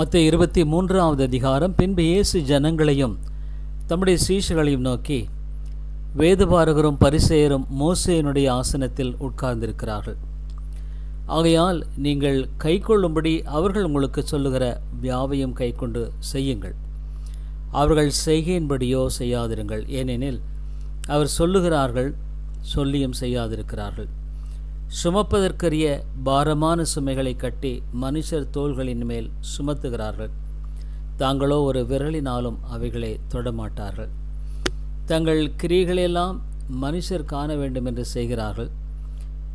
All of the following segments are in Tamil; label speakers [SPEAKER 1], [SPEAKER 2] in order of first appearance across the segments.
[SPEAKER 1] மத்தேயு 23வது அதிகாரம். பின்பு இயேசு ஜனங்களையும் தம்முடைய சீஷர்களையும் நோக்கி, வேதபாரகரும் பரிசேயரும் மோசேயினுடைய ஆசனத்தில் உட்கார்ந்திருக்கிறார்கள். ஆகையால் நீங்கள் கைக்கொள்ளும்படி அவர்கள் உங்களுக்கு சொல்லுகிற யாவையும் கைக்கொண்டு செய்யுங்கள். அவர்கள் செய்கையின்படியோ செய்யாதிருங்கள். ஏனெனில் அவர் சொல்லுகிறார்கள், சொல்லியும் செய்யாதிருக்கிறார்கள். சுமப்பதற்கரிய பாரமான சுமைகளை கட்டி மனுஷர் தோள்களின் மேல் சுமத்துகிறார்கள். தாங்களோ ஒரு விரலினாலும் அவைகளை தொடமாட்டார்கள். தங்கள் கிரியைகளெல்லாம் மனுஷர் காண வேண்டும் என்று செய்கிறார்கள்.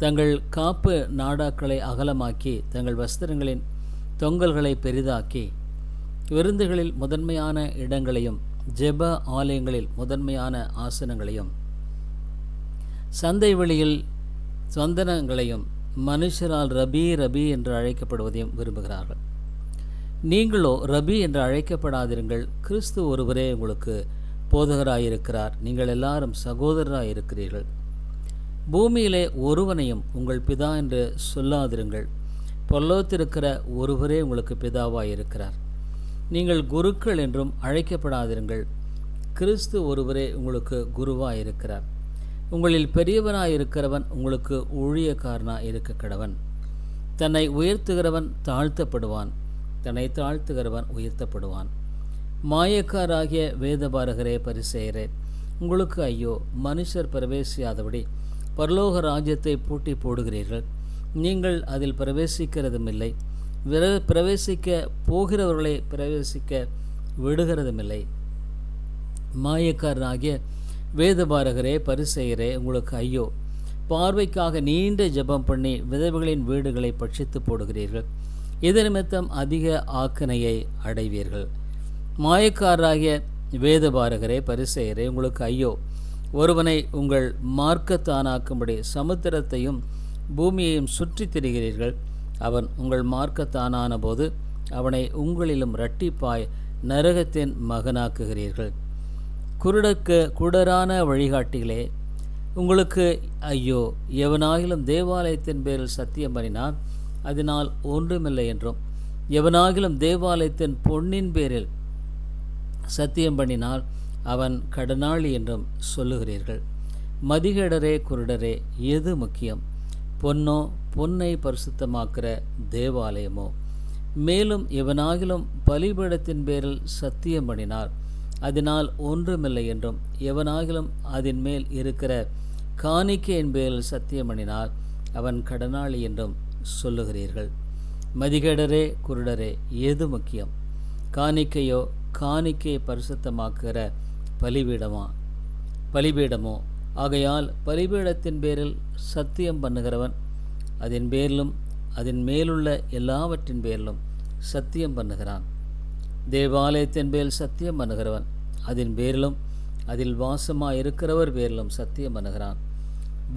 [SPEAKER 1] தங்கள் காப்பு நாடாக்களை அகலமாக்கி தங்கள் வஸ்திரங்களின் தொங்கல்களை பெரிதாக்கி விருந்துகளில் முதன்மையான இடங்களையும் ஜெப ஆலயங்களில் முதன்மையான ஆசனங்களையும் சந்தை வெளியில் சந்தனங்களையும் மனுஷரால் ரபி ரபி என்று அழைக்கப்படுவதையும் விரும்புகிறார்கள். நீங்களோ ரபி என்று அழைக்கப்படாதிருங்கள். கிறிஸ்து ஒருவரே உங்களுக்கு போதகராயிருக்கிறார். நீங்கள் எல்லாரும் சகோதரராயிருக்கிறீர்கள். பூமியிலே ஒருவனையும் உங்கள் பிதா என்று சொல்லாதிருங்கள். பரலோகத்திலிருக்கிற ஒருவரே உங்களுக்கு பிதாவாயிருக்கிறார். நீங்கள் குருக்கள் என்றும் அழைக்கப்படாதிருங்கள். கிறிஸ்து ஒருவரே உங்களுக்கு குருவாயிருக்கிறார். உங்களில் பெரியவனாயிருக்கிறவன் உங்களுக்கு ஊழியக்காரனாய் இருக்க கடவன். தன்னை உயர்த்துகிறவன் தாழ்த்தப்படுவான், தன்னை தாழ்த்துகிறவன் உயர்த்தப்படுவான். மாயக்காராகிய வேதபாரகரே பரிசேயரே, உங்களுக்கு ஐயோ! மனுஷர் பிரவேசியாதபடி பரலோக ராஜ்யத்தை பூட்டி போடுகிறீர்கள். நீங்கள் அதில் பிரவேசிக்கிறதுமில்லை, பிரவேசிக்க போகிறவர்களை பிரவேசிக்க விடுகிறதுமில்லை. மாயக்காரனாகிய வேதபாரகரே பரிசேயரே, உங்களுக்கு ஐயோ! பார்வைக்காக நீண்ட ஜெபம் பண்ணி விதவைகளின் வீடுகளை பட்சித்து போடுகிறீர்கள். இது நிமித்தம் அதிக ஆக்கினையை அடைவீர்கள். மாயக்காரராகிய வேதபாரகரே பரிசேயரே, உங்களுக்கு ஐயோ! ஒருவனை உங்கள் மார்க்கத்தானாக்கும்படி சமுத்திரத்தையும் பூமியையும் சுற்றித் திரிகிறீர்கள். அவன் உங்கள் மார்க்கத்தானான போது அவனை உங்களிலும் இரட்டிப்பாய் நரகத்தின் மகனாக்குகிறீர்கள். குருடரான வழிகாட்டிகளே, உங்களுக்கு ஐயோ! எவனாகிலும் தேவாலயத்தின் பேரில் சத்தியம் பண்ணினான், அதனால் ஒன்றுமில்லை என்றும், எவனாகிலும் தேவாலயத்தின் பொன்னின் பேரில் சத்தியம் பண்ணினால் அவன் கடனாளி என்றும் சொல்லுகிறீர்கள். மதிகேடரே குருடரே, எது முக்கியம்? பொன்னோ, பொன்னை பரிசுத்தமாக்கிற தேவாலயமோ? மேலும் எவனாகிலும் பலிபீடத்தின் பேரில் சத்தியம் பண்ணினார், அதனால் ஒன்றுமில்லை என்றும், எவனாகிலும் அதன் மேல் இருக்கிற காணிக்கையின் பேரில் சத்தியம் பண்ணினார் அவன் கடனாளி என்றும் சொல்லுகிறீர்கள். மதிகேடரே குருடரே, எது முக்கியம்? காணிக்கையோ, காணிக்கையை பரிசுத்தமாக்குகிற பலிபீடமோ? ஆகையால் பலிபீடத்தின் பேரில் சத்தியம் பண்ணுகிறவன் அதன் பேரிலும் அதன் மேலுள்ள எல்லாவற்றின் பேரிலும் சத்தியம் பண்ணுகிறான். தேவாலயத்தின் பேரில் சத்தியம் பண்ணுகிறவன் அதன் பேரிலும் அதில் வாசமாக இருக்கிறவர் பேரிலும் சத்தியம் பண்ணுகிறான்.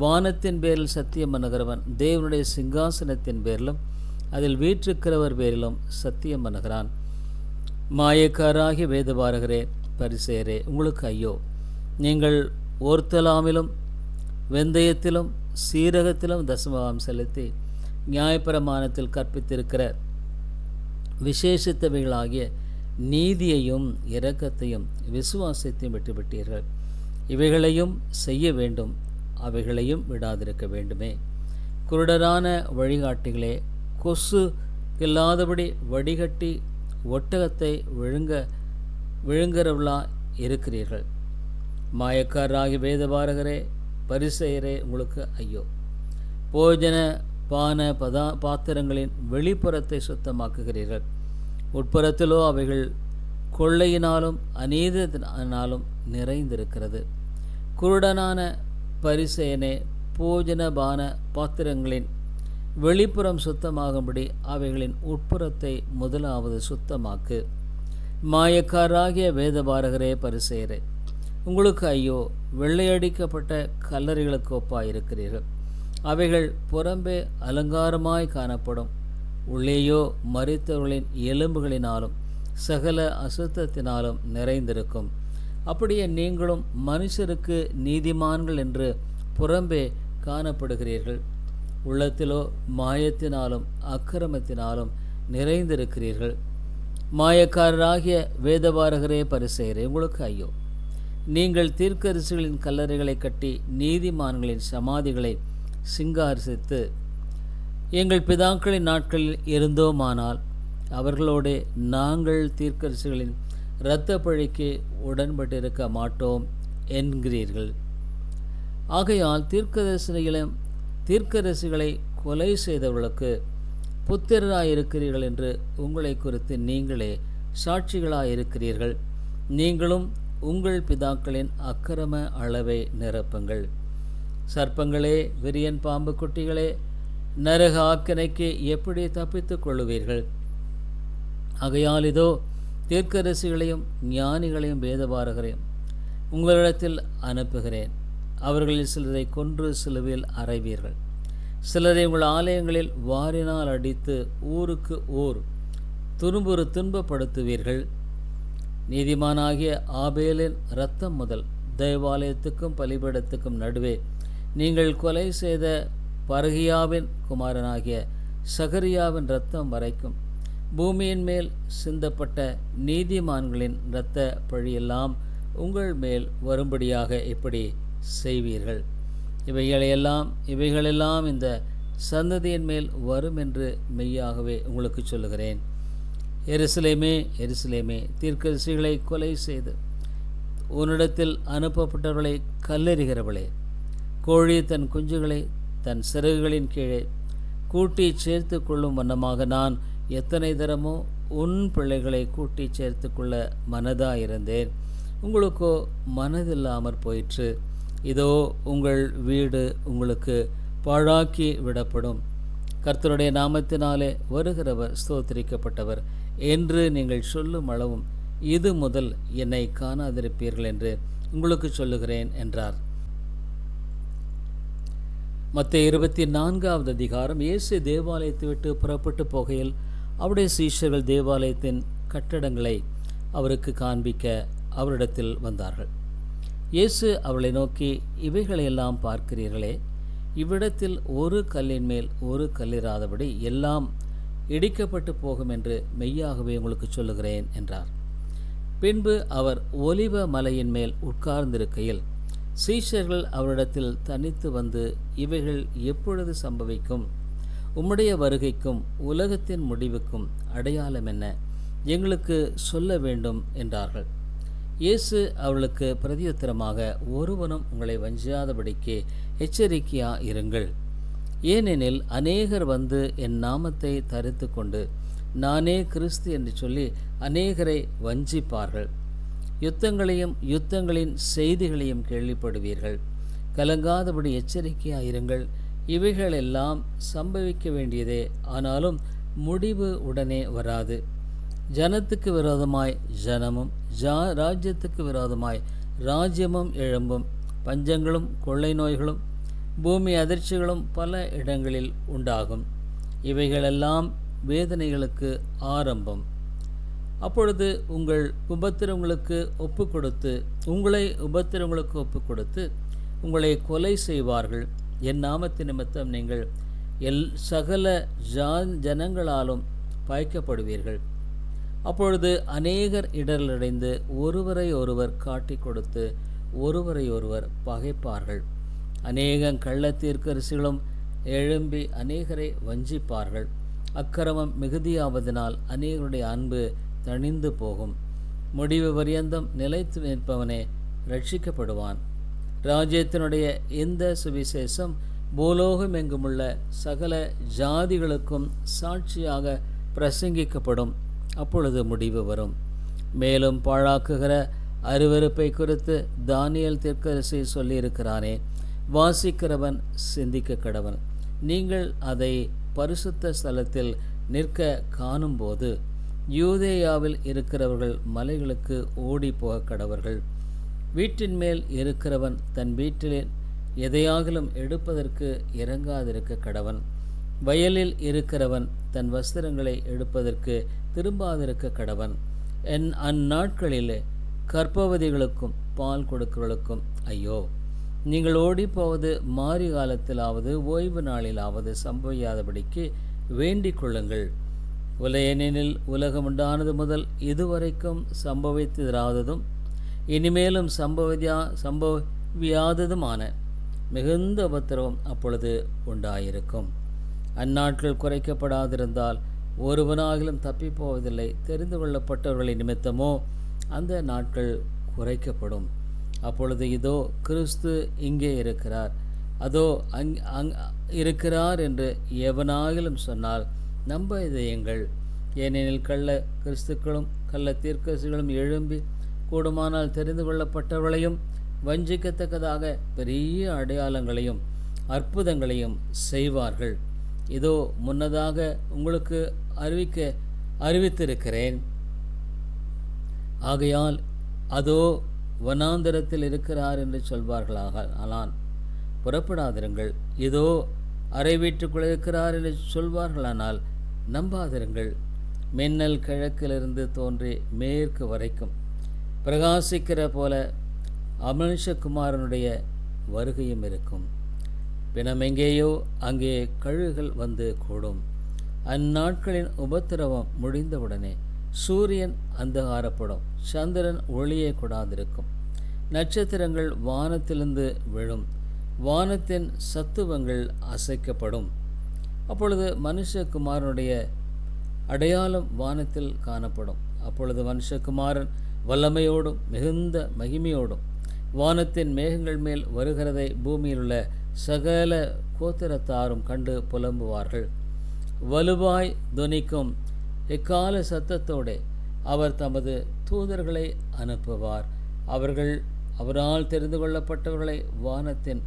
[SPEAKER 1] வானத்தின் பேரில் சத்தியம் பண்ணுகிறவன் தேவனுடைய சிங்காசனத்தின் பேரிலும் அதில் வீற்றிருக்கிறவர் பேரிலும் சத்தியம் பண்ணுகிறான். மாயக்காராகிய வேதபாரகரே பரிசேயரே, உங்களுக்கு ஐயோ! நீங்கள் ஓர்த்தலாமிலும் வெந்தயத்திலும் சீரகத்திலும் தசமபாகம் செலுத்தி நியாயப்பிரமாணத்தில் கற்பித்திருக்கிற விசேஷித்தவைகளாகிய நீதியையும் இரக்கத்தையும் விசுவாசத்தையும் விட்டுவிட்டீர்கள். இவைகளையும் செய்ய வேண்டும், அவைகளையும் விடாதிருக்க வேண்டுமே. குருடரான வழிகாட்டிகளே, கொசு இல்லாதபடி வடிகட்டி ஒட்டகத்தை விழுங்குறவளா இருக்கிறீர்கள். மாயக்காரராகி வேதபாரகரே பரிசேயரே, உங்களுக்கு ஐயோ! போஜன பான பாத்திரங்களின் வெளிப்புறத்தை சுத்தமாக்குகிறீர்கள், உட்புறத்திலோ அவைகள் கொள்ளையினாலும் அநீதியினாலும் நிறைந்திருக்கிறது. குருடனான பரிசேயனே, போஜன பான பாத்திரங்களின் வெளிப்புறம் சுத்தமாகும்படி அவைகளின் உட்புறத்தை முதலாவது சுத்தமாக்கு. மாயக்காராகிய வேதபாரகரே பரிசேயரே, உங்களுக்கு ஐயோ! வெள்ளையடிக்கப்பட்ட கல்லறைகளுக்கு ஒப்பாயிருக்கிறீர்கள். அவைகள் புறம்பே அலங்காரமாய் காணப்படும், உள்ளேயோ மரித்தவர்களின் எலும்புகளினாலும் சகல அசுத்தத்தினாலும் நிறைந்திருக்கும். அப்படியே நீங்களும் மனுஷருக்கு நீதிமான்கள் என்று புறம்பே காணப்படுகிறீர்கள், உள்ளத்திலோ மாயத்தினாலும் அக்கிரமத்தினாலும் நிறைந்திருக்கிறீர்கள். மாயக்காரராகிய வேதபாரகரே பரிசேயரே உங்களுக்கு ஐயோ, நீங்கள் தீர்க்கதரிசிகளின் கல்லறைகளை கட்டி நீதிமான்களின் சமாதிகளை சிங்காரிசித்து எங்கள் பிதாக்களின் நாட்களில் இருந்தோமானால் அவர்களோடு நாங்கள் தீர்க்கதரிசிகளின் இரத்த பழிக்கு உடன்பட்டிருக்க மாட்டோம் என்கிறீர்கள். ஆகையால் தீர்க்கதரிசிகளை கொலை செய்தவர்களுக்கு புத்திரராயிருக்கிறீர்கள் என்று உங்களை குறித்து நீங்களே சாட்சிகளாயிருக்கிறீர்கள். நீங்களும் உங்கள் பிதாக்களின் அக்கிரம அளவை நிரப்புங்கள். சர்ப்பங்களே, விரியன் பாம்பு குட்டிகளே, நரக ஆக்கினைக்கு எப்படி தப்பித்துக் கொள்ளுவீர்கள்? ஆகையால் இதோ தீர்க்கதரிசிகளையும் ஞானிகளையும் வேதபாரகரையும் உங்களிடத்தில் அனுப்புகிறேன். அவர்களில் சிலரை கொன்று சிலுவையில் அறைவீர்கள். சிலரை உங்கள் ஆலயங்களில் வாரினால் அடித்து ஊருக்கு ஊர் துன்பப்படுத்துவீர்கள். நீதிமானாகிய ஆபேலின் இரத்தம் முதல் தேவாலயத்துக்கும் பலிபீடத்துக்கும் நடுவே நீங்கள் கொலை செய்த பரகியாவின் குமாரனாகிய சகரியாவின் இரத்தம் வரைக்கும் பூமியின் மேல் சிந்தப்பட்ட நீதிமான்களின் இரத்த பழியெல்லாம் உங்கள் மேல் வரும்படியாக எப்படி செய்வீர்கள்? இவைகளெல்லாம் இந்த சந்ததியின் மேல் வரும் என்று மெய்யாகவே உங்களுக்கு சொல்லுகிறேன். எருசலேமே, எருசலேமே, தீர்க்கதரிசிகளை கொலை செய்து உன்னிடத்தில் அனுப்பப்பட்டவர்களை கல்லெறிகிறவளே, கோழி தன் குஞ்சுகளை தன் சிறகுகளின் கீழே கூட்டி சேர்த்து கொள்ளும் வண்ணமாக நான் எத்தனை தரமோ உன் பிள்ளைகளை கூட்டி சேர்த்து கொள்ள மனதாயிருந்தேன். உங்களுக்கோ மனதில்லாமற் போயிற்று. இதோ உங்கள் வீடு உங்களுக்கு பாழாக்கி விடப்படும். கர்த்தருடைய நாமத்தினாலே வருகிறவர் ஸ்தோத்திரிக்கப்பட்டவர் என்று நீங்கள் சொல்லும் அளவும் இது முதல் என்னை காணாதிருப்பீர்கள் என்று உங்களுக்கு சொல்லுகிறேன் என்றார். மத்தேயு 24வது அதிகாரம். இயேசு தேவாலயத்தை விட்டு புறப்பட்டு போகையில் அவருடைய சீஷர்கள் தேவாலயத்தின் கட்டடங்களை அவருக்கு காண்பிக்க அவரிடத்தில் வந்தார்கள். இயேசு அவர்களை நோக்கி, இவைகளையெல்லாம் பார்க்கிறீர்களே, இவ்விடத்தில் ஒரு கல்லின் மேல் ஒரு கல்லிராதபடி எல்லாம் இடிக்கப்பட்டு போகும் என்று மெய்யாகவே உங்களுக்கு சொல்லுகிறேன் என்றார். பின்பு அவர் ஒலிவ மலையின் மேல் உட்கார்ந்திருக்கையில் சீஷர்கள் அவரிடத்தில் தனித்து வந்து, இவைகள் எப்பொழுது சம்பவிக்கும்? உம்முடைய வருகைக்கும் உலகத்தின் முடிவுக்கும் அடையாளம் என்ன? எங்களுக்கு சொல்ல வேண்டும் என்றார்கள். இயேசு அவர்களுக்கு பிரதியுத்தரமாக, ஒருவனும் உங்களை வஞ்சியாதபடிக்கு எச்சரிக்கையா இருங்கள். ஏனெனில் அநேகர் வந்து என் நாமத்தை தரித்து கொண்டு நானே கிறிஸ்து என்று சொல்லி அநேகரை வஞ்சிப்பார்கள். யுத்தங்களின் செய்திகளையும் கேள்விப்படுவீர்கள். கலங்காதபடி எச்சரிக்கையாயிருங்கள். இவைகளெல்லாம் சம்பவிக்க வேண்டியதே, ஆனாலும் முடிவு உடனே வராது. ஜனத்துக்கு விரோதமாய் ஜனமும் ராஜ்யத்துக்கு விரோதமாய் ராஜ்யமும் எழும்பும். பஞ்சங்களும் கொள்ளை நோய்களும் பூமி அதிர்ச்சிகளும் பல இடங்களில் உண்டாகும். இவைகளெல்லாம் வேதனைகளுக்கு ஆரம்பம். அப்பொழுது உங்களை உபத்திரங்களுக்கு ஒப்பு கொடுத்து உங்களை கொலை செய்வார்கள். என் நாமத்து நிமித்தம் நீங்கள் சகல ஜனங்களாலும் பாய்க்கப்படுவீர்கள். அப்பொழுது அநேகர் இடரலடைந்து ஒருவரை ஒருவர் காட்டி கொடுத்து ஒருவரை ஒருவர் பகைப்பார்கள். அநேகம் கள்ளத்தீர்க்கதரிசிகளும் எழும்பி அநேகரை வஞ்சிப்பார்கள். அக்கிரமம் மிகுதியாவதனால் அநேகருடைய அன்பு தணிந்து போகும். முடிவு பரியந்தம் நிலைத்து நிற்பவனே ரட்சிக்கப்படுவான். ராஜ்யத்தினுடைய இந்த சுவிசேஷம் பூலோகம் எங்குமுள்ள சகல ஜாதிகளுக்கும் சாட்சியாக பிரசங்கிக்கப்படும். அப்பொழுது முடிவு வரும். மேலும் பாழாக்குகிற அருவருப்பை குறித்து தானியேல் தீர்க்கதரிசி சொல்லியிருக்கிறானே, வாசிக்கிறவன் சிந்திக்க கடவன். நீங்கள் அதை பரிசுத்த ஸ்தலத்தில் நிற்க காணும்போது யூதேயாவில் இருக்கிறவர்கள் மலைகளுக்கு ஓடி போக கடவர்கள். வீட்டின் மேல் இருக்கிறவன் தன் வீட்டிலே எதையாகிலும் எடுப்பதற்கு இறங்காதிருக்க கடவன். வயலில் இருக்கிறவன் தன் வஸ்திரங்களை எடுப்பதற்கு திரும்பாதிருக்க கடவன். அந்நாட்களிலே கர்ப்பவதிகளுக்கும் பால் கொடுக்கிறவர்களுக்கும் ஐயோ! நீங்கள் ஓடிப்போவது மாரி காலத்திலாவது ஓய்வு நாளிலாவது சம்பவியாதபடிக்கு வேண்டிக் கொள்ளுங்கள். ஏனெனில் உலகம் உண்டானது முதல் இதுவரைக்கும் சம்பவித்திராததும் இனிமேலும் சம்பவியாததுமான மிகுந்த உபத்திரவம் அப்பொழுது உண்டாயிருக்கும். அந்நாட்கள் குறைக்கப்படாதிருந்தால் ஒருவனாகிலும் தப்பிப்போவதில்லை. தெரிந்து கொள்ளப்பட்டவர்களின் நிமித்தமோ அந்த நாட்கள் குறைக்கப்படும். அப்பொழுது இதோ கிறிஸ்து இங்கே இருக்கிறார், அதோ இருக்கிறார் என்று எவனாகிலும் சொன்னால் நம்ப இதயங்கள். ஏனெனில் கள்ள கிறிஸ்துக்களும் கள்ள தீர்க்கதரிசிகளும் எழும்பி கூடுமானால் தெரிந்து கொள்ளப்பட்டவர்களையும் வஞ்சிக்கத்தக்கதாக பெரிய அடையாளங்களையும் அற்புதங்களையும் செய்வார்கள். இதோ முன்னதாக உங்களுக்கு அறிவித்திருக்கிறேன். ஆகையால் அதோ வனாந்தரத்தில் இருக்கிறார் என்று சொல்வார்களாக. ஆனால் புறப்படாதிருங்கள். இதோ அறை வீட்டுக்குள் இருக்கிறார் என்று சொல்வார்களானால் நம்பாதிருங்கள். மின்னல் கிழக்கிலிருந்து தோன்றி மேற்கு வரைக்கும் பிரகாசிக்கிற போல மனுஷகுமாரனுடைய வருகையும் இருக்கும். பிணமெங்கேயோ அங்கே கழுகுகள் வந்து கூடும். அந்நாட்களின் உபத்திரவம் முடிந்தவுடனே சூரியன் அந்தகாரப்படும், சந்திரன் ஒளியை கொடாதிருக்கும், நட்சத்திரங்கள் வானத்திலிருந்து விழும், வானத்தின் சத்துவங்கள் அசைக்கப்படும். அப்பொழுது மனுஷகுமாரனுடைய அடையாளம் வானத்தில் காணப்படும். அப்பொழுது மனுஷகுமாரன் வல்லமையோடும் மிகுந்த மகிமையோடும் வானத்தின் மேகங்கள் மேல் வருகிறதை பூமியில் உள்ள சகல கோத்திரத்தாரும் கண்டு புலம்புவார்கள். வலுவாய் தொனிக்கும் எக்கால சத்தத்தோடு அவர் தமது தூதர்களை அனுப்புவார். அவர்கள் அவரால் தெரிந்து கொள்ளப்பட்டவர்களை வானத்தின்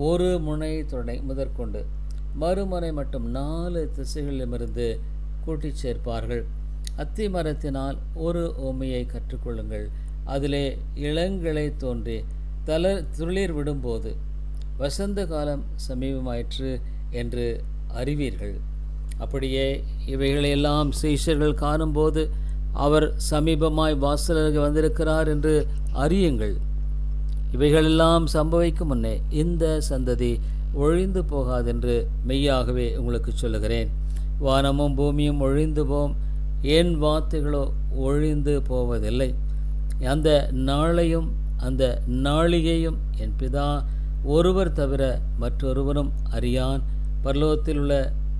[SPEAKER 1] ஒரு முனை முதற்கொண்டு மறுமுனை மட்டும் 4 திசைகளிலுமிருந்து கூட்டிச் சேர்ப்பார்கள். அத்தி மரத்தினால் ஒரு ஓமையை கற்றுக்கொள்ளுங்கள். அதிலே இளங்கிளை தோன்றி துளிர் விடும்போது வசந்த காலம் சமீபமாயிற்று என்று அறிவீர்கள். அப்படியே இவைகளையெல்லாம் சீஷர்கள் காணும்போது அவர் சமீபமாய் வாசலுக்கு வந்திருக்கிறார் என்று அறியுங்கள். இவைகளெல்லாம் சம்பவிக்கும் முன்னே இந்த சந்ததி ஒழிந்து போகாதென்று மெய்யாகவே உங்களுக்கு சொல்லுகிறேன். வானமும் பூமியும் ஒழிந்து போம், என் வார்த்தைகளோ ஒழிந்து போவதில்லை. அந்த நாளையும் அந்த நாளிகையும் என் பிதா ஒருவர் தவிர மற்றொருவரும் அறியான், பரலோகத்தில் உள்ள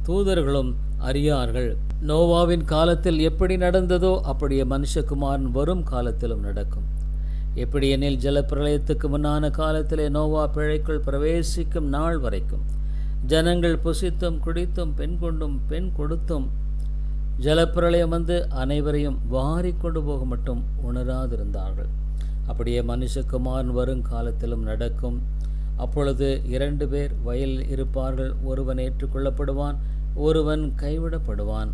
[SPEAKER 1] தூதர்களும் அறியார்கள். நோவாவின் காலத்தில் எப்படி நடந்ததோ அப்படியே மனுஷகுமாரன் வரும் காலத்திலும் நடக்கும். எப்படி எனில் ஜலப்பிரளயத்துக்கு முன்னான காலத்திலே நோவா பிழைக்குள் பிரவேசிக்கும் நாள் வரைக்கும் ஜனங்கள் புசித்தும் குடித்தும் பெண் கொண்டும் பெண் கொடுத்தும் ஜலப்பிரளயம் வந்து அனைவரையும் வாரி கொண்டு போக மட்டும் உணராதிருந்தார்கள். அப்படியே மனுஷகுமாரன் வரும் காலத்திலும் நடக்கும். அப்பொழுது 2 பேர் வயலில் இருப்பார்கள், ஒருவன் ஏற்றுக்கொள்ளப்படுவான், ஒருவன் கைவிடப்படுவான்.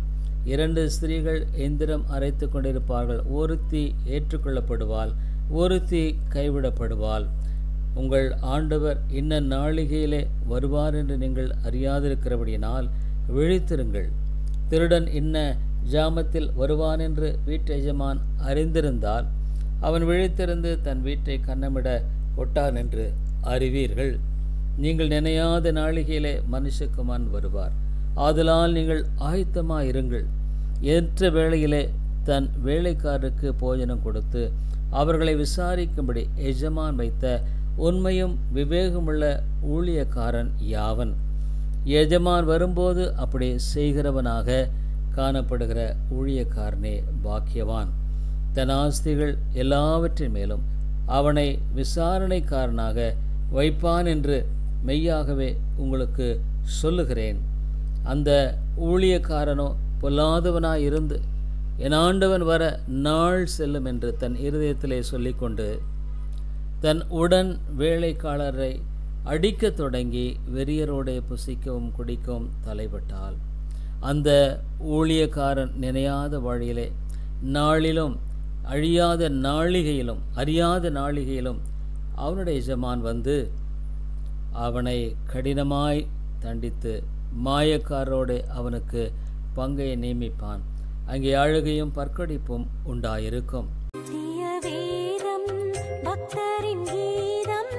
[SPEAKER 1] 2 ஸ்திரீகள் எந்திரம் அரைத்து கொண்டிருப்பார்கள், ஒருத்தி ஏற்றுக்கொள்ளப்படுவாள், ஒருத்தி கைவிடப்படுவாள். உங்கள் ஆண்டவர் இன்ன நாளிகையிலே வருவார் என்று நீங்கள் அறியாதிருக்கிறபடியினால் விழித்திருங்கள். திருடன் இன்ன ஜாமத்தில் வருவான் என்று வீட்டு எஜமான் அறிந்திருந்தால் அவன் விழித்திருந்து தன் வீட்டை கன்னமிட கொட்டான் என்று அறிவீர்கள். நீங்கள் நினையாத நாளிகையிலே மனுஷகுமாரன் வருவார். ஆதலால் நீங்கள் ஆயத்தமாயிருங்கள். ஏற்ற வேளையிலே தன் வேலைக்காரருக்கு போஜனம் கொடுத்து அவர்களை விசாரிக்கும்படி எஜமான் வைத்த உண்மையும் விவேகமுள்ள ஊழியக்காரன் யாவன்? எஜமான் வரும்போது அப்படி செய்கிறவனாக காணப்படுகிற ஊழியக்காரனே பாக்கியவான். தன் ஆஸ்திகள் எல்லாவற்றின் மேலும் அவனை விசாரணைக்காரனாக வைப்பான் என்று மெய்யாகவே உங்களுக்கு சொல்லுகிறேன். அந்த ஊழியக்காரனோ பொல்லாதவனாயிருந்து என் ஆண்டவன் வர நாள் செல்லும் என்று தன் இருதயத்திலே சொல்லிக்கொண்டு தன் உடன் வேலைக்காரரை அடிக்கத் தொடங்கி வெறியரோடே புசிக்கவும் குடிக்கவும் தலைப்பட்டால் அந்த ஊழியக்காரன் நினையாத வழியிலே நாளிலும் அறியாத நாளிகையிலும் அவனுடைய எஜமான் வந்து அவனை கடினமாய் தண்டித்து மாயக்காரரோடு அவனுக்கு பங்கை நியமிப்பான். அங்கே அழுகையும் பற்கடிப்பும் உண்டாயிருக்கும்.
[SPEAKER 2] பக்தரின் கீதம்